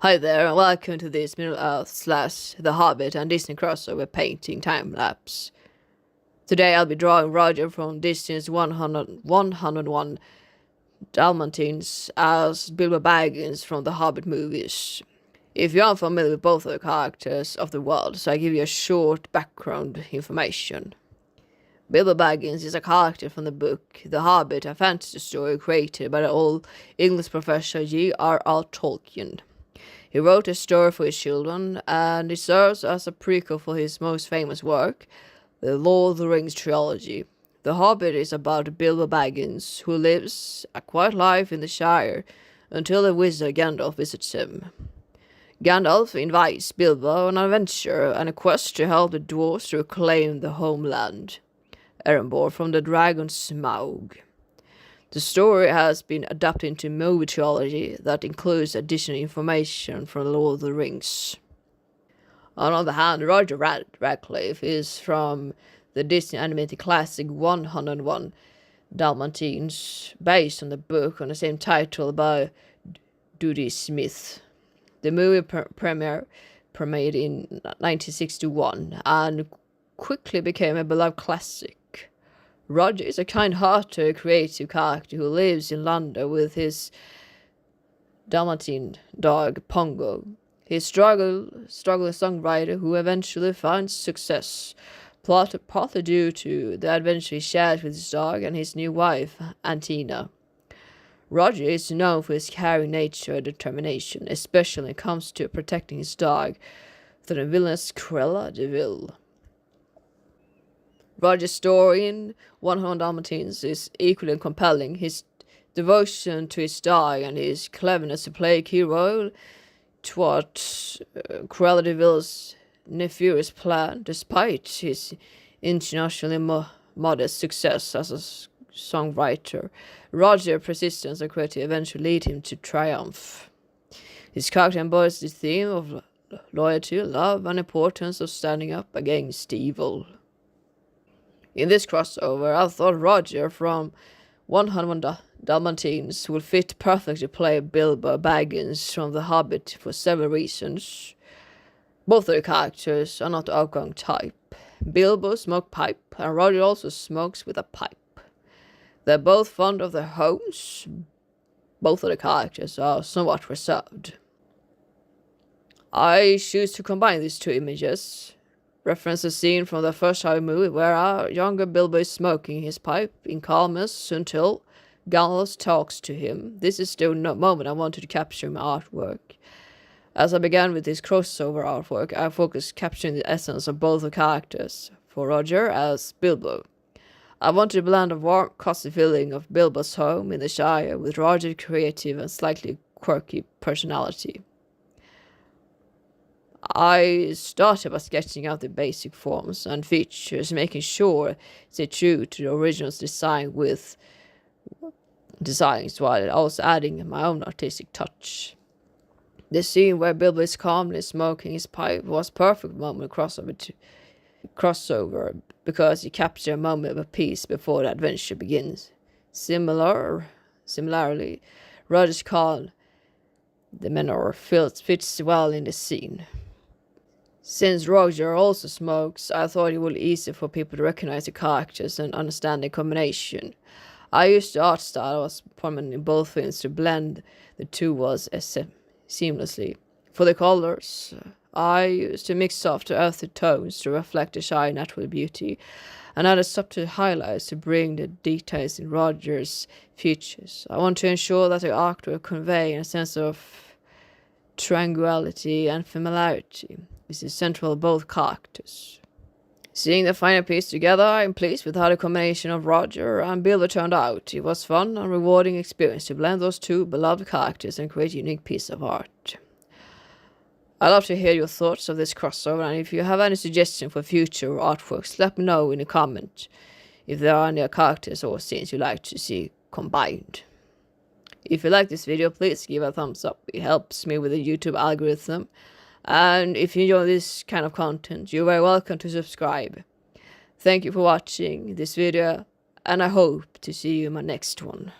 Hi there, and welcome to this Middle-earth / The Hobbit and Disney crossover painting time-lapse. Today I'll be drawing Roger from Disney's 101 Dalmatins as Bilbo Baggins from the Hobbit movies. If you aren't familiar with both of the characters of the world, so I give you a short background information. Bilbo Baggins is a character from the book The Hobbit, a fantasy story created by the old English professor J.R.R. Tolkien. He wrote a story for his children, and it serves as a prequel for his most famous work, the Lord of the Rings trilogy. The Hobbit is about Bilbo Baggins, who lives a quiet life in the Shire until the wizard Gandalf visits him. Gandalf invites Bilbo on an adventure and a quest to help the dwarves to reclaim the homeland, Erebor, from the dragon Smaug. The story has been adapted into a movie trilogy that includes additional information from The Lord of the Rings. On the other hand, Roger Radcliffe is from the Disney animated classic 101 Dalmatins, based on the book on the same title by Dudley Smith. The movie premiered in 1961 and quickly became a beloved classic. Roger is a kind-hearted, creative character who lives in London with his Dalmatian dog, Pongo. He's struggling songwriter who eventually finds success, partly due to the adventure he shares with his dog and his new wife, Antina. Roger is known for his caring nature and determination, especially when it comes to protecting his dog from the villainous Cruella de Vil. Roger's story in 100 Dalmatins is equally compelling. His devotion to his dog and his cleverness to play a key role toward Cruella de Vil's nefarious plan, despite his internationally modest success as a songwriter. Roger's persistence and creativity eventually lead him to triumph. His character embodies the theme of loyalty, love, and importance of standing up against evil. In this crossover, I thought Roger from 101 Dalmatins would fit perfectly to play Bilbo Baggins from The Hobbit for several reasons. Both of the characters are not the outgoing type. Bilbo smokes pipe, and Roger also smokes with a pipe. They're both fond of their homes. Both of the characters are somewhat reserved. I choose to combine these two images. Reference a scene from the first Hobbit movie where our younger Bilbo is smoking his pipe in calmness until Gandalf talks to him. This is the moment I wanted to capture in my artwork. As I began with this crossover artwork, I focused capturing the essence of both the characters. For Roger as Bilbo, I wanted to blend a warm, cozy feeling of Bilbo's home in the Shire with Roger's creative and slightly quirky personality. I started by sketching out the basic forms and features, making sure they're true to the original designs while also adding my own artistic touch. The scene where Bilbo is calmly smoking his pipe was perfect moment crossover because it captured a moment of peace before the adventure begins. Similarly, Roger's calm demeanor fits well in the scene. Since Roger also smokes, I thought it would be easy for people to recognize the characters and understand the combination. I used the art style that was prominent in both films to blend the two worlds seamlessly. For the colors, I used a mix of the earthy tones to reflect the Shire natural beauty, and added subtle highlights to bring the details in Roger's features. I want to ensure that the art will convey a sense of tranquility and familiarity. This is central to both characters. Seeing the final piece together, I am pleased with how the combination of Roger and Bilbo turned out. It was fun and rewarding experience to blend those two beloved characters and create a unique piece of art. I'd love to hear your thoughts of this crossover, and if you have any suggestions for future artworks, let me know in the comment if there are any characters or scenes you'd like to see combined. If you like this video, please give a thumbs up. It helps me with the YouTube algorithm. And if you enjoy this kind of content, you're very welcome to subscribe. Thank you for watching this video, and I hope to see you in my next one.